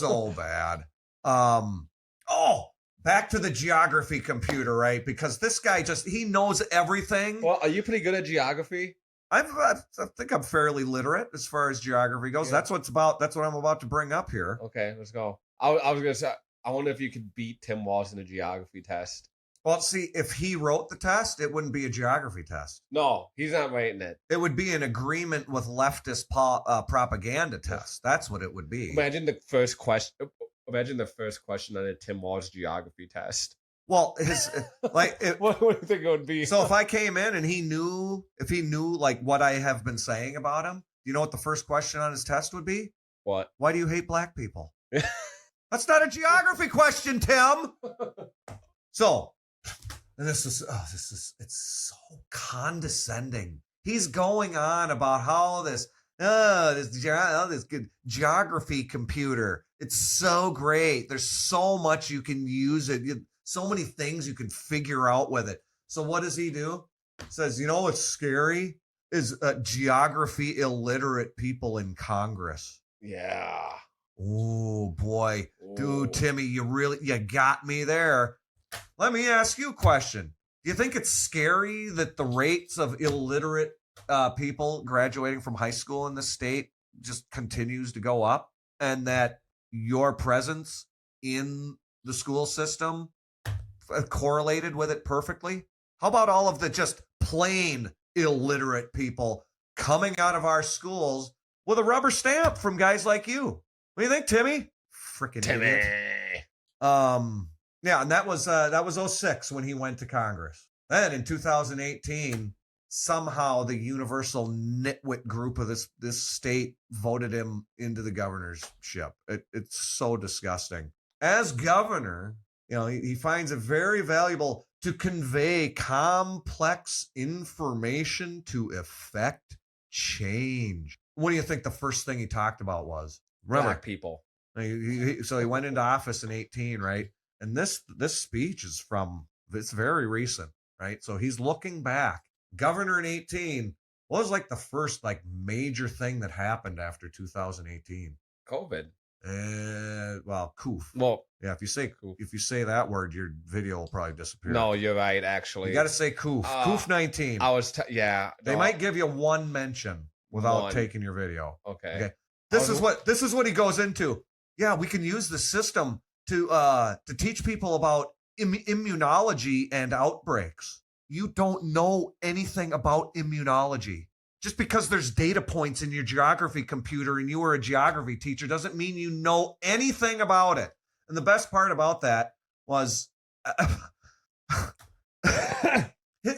So bad. Back to the geography computer, right? Because this guy he knows everything. Well, are you pretty good at geography? I think I'm fairly literate as far as geography goes. Yeah. That's what I'm about to bring up here. Okay, let's go. I was gonna say, I wonder if you could beat Tim Walz in a geography test. Well, see, if he wrote the test, it wouldn't be a geography test. No, he's not writing it. It would be an agreement with leftist propaganda test. That's what it would be. Imagine the first question. Imagine the first question on a Tim Walz geography test. Well, what do you think it would be? So if I came in and he knew like what I have been saying about him, you know what the first question on his test would be? What? Why do you hate black people? That's not a geography question, Tim. So, and it's so condescending. He's going on about how this good geography computer, it's so great. There's so much you can use it. So many things you can figure out with it. So what does he do? Says, you know what's scary is geography illiterate people in Congress. Yeah. Oh boy. Dude, Timmy, you got me there. Let me ask you a question. Do you think it's scary that the rates of illiterate people graduating from high school in the state just continues to go up, and that your presence in the school system correlated with it perfectly? How about all of the just plain illiterate people coming out of our schools with a rubber stamp from guys like you? What do you think, Timmy? Freaking idiot. Yeah, and that was 06 when he went to Congress. Then in 2018, somehow the universal nitwit group of this state voted him into the governorship. It's so disgusting. As governor, he finds it very valuable to convey complex information to effect change. What do you think the first thing he talked about was? Remember, black people. So he went into office in 18, right? And this speech is it's very recent, right? So he's looking back. Governor in 18, what was like the first like major thing that happened after 2018? COVID. Well, coof. Well, yeah, if you say that word, your video will probably disappear. No, you're right, actually. You got to say coof. Coof 19. They might give you one mention without taking your video. Okay. This is what he goes into. Yeah, we can use the system to teach people about immunology and outbreaks. You don't know anything about immunology. Just because there's data points in your geography computer and you were a geography teacher doesn't mean you know anything about it. And the best part about that was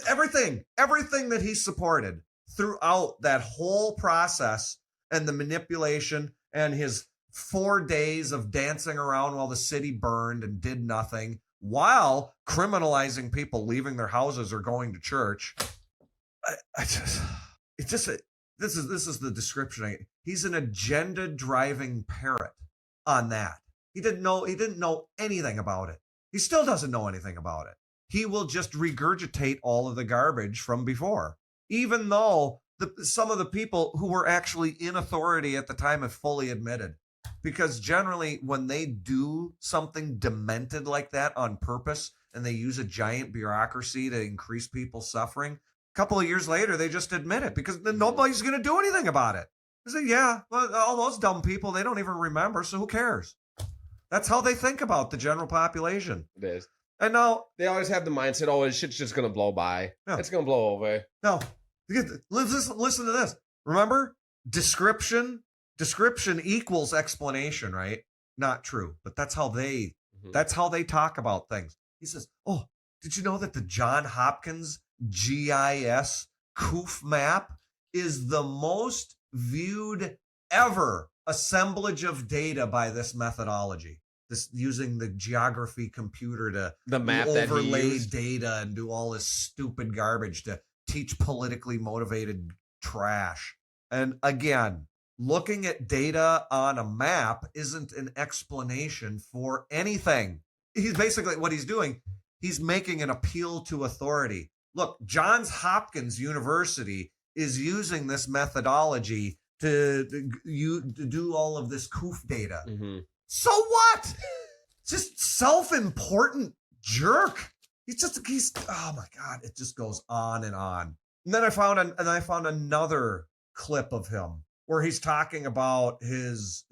everything that he supported throughout that whole process and the manipulation and his 4 days of dancing around while the city burned and did nothing while criminalizing people leaving their houses or going to church. This is the description. He's an agenda driving parrot on that. He didn't know anything about it. He still doesn't know anything about it. He will just regurgitate all of the garbage from before, even though some of the people who were actually in authority at the time have fully admitted. Because generally, when they do something demented like that on purpose and they use a giant bureaucracy to increase people's suffering, a couple of years later, they just admit it because nobody's going to do anything about it. They say, yeah, well, all those dumb people, they don't even remember, so who cares? That's how they think about the general population. It is. And now they always have the mindset, oh, this shit's just going to blow by. Yeah. It's going to blow over. No, listen to this. Remember, description equals explanation, right? Not true, but that's how they talk about things. He says, oh, did you know that the John Hopkins GIS COOF map is the most viewed ever assemblage of data by this methodology? This using the geography computer to overlay data and do all this stupid garbage to teach politically motivated trash. And again, looking at data on a map isn't an explanation for anything. He's basically what he's doing. He's making an appeal to authority. Look, Johns Hopkins University is using this methodology to do all of this COOF data. Mm-hmm. So what? Just self-important jerk. He's oh my God, it just goes on and on. And then I found another clip of him where he's talking about his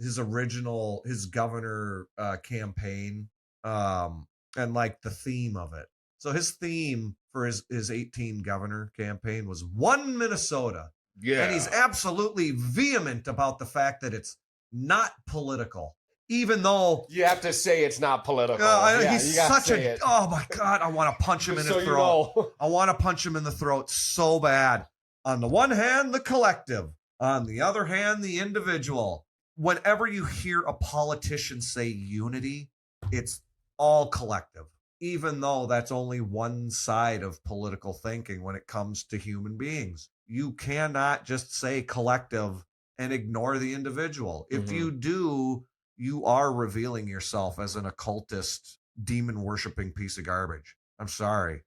governor campaign and like the theme of it. So his theme for his 18 governor campaign was one Minnesota. Yeah. And he's absolutely vehement about the fact that it's not political. Even though you have to say it's not political. He's such a oh my God, I want to punch him in the throat. I want to punch him in the throat so bad. On the one hand, the collective. On the other hand, the individual. Whenever you hear a politician say unity, it's all collective, even though that's only one side of political thinking when it comes to human beings. You cannot just say collective and ignore the individual. If you do, you are revealing yourself as an occultist, demon worshiping piece of garbage. I'm sorry.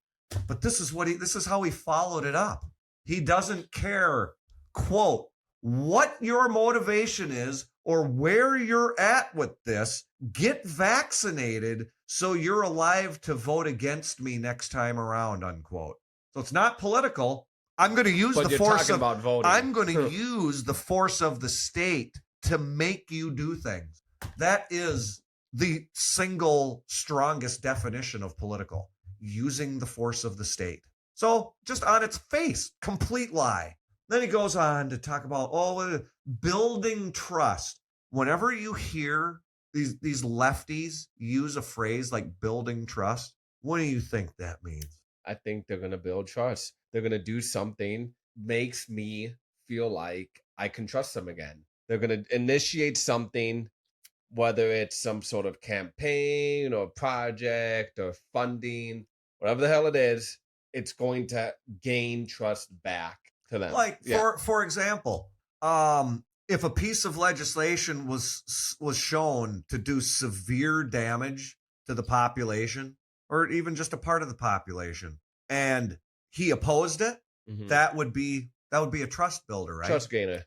But this is how he followed it up. He doesn't care, quote, what your motivation is or where you're at with this. Get vaccinated so you're alive to vote against me next time around, unquote. So it's not political. I'm going to use the force of voting. I'm going to use the force of the state to make you do things. That is the single strongest definition of political, using the force of the state. So just on its face, complete lie. Then he goes on to talk about building trust. Whenever you hear these lefties use a phrase like building trust, what do you think that means? I think they're going to build trust. They're going to do something makes me feel like I can trust them again. They're going to initiate something, whether it's some sort of campaign or project or funding, whatever the hell it is, it's going to gain trust back to them. Like, for example, if a piece of legislation was shown to do severe damage to the population, or even just a part of the population, and he opposed it, that would be a trust builder, right? Trust gainer.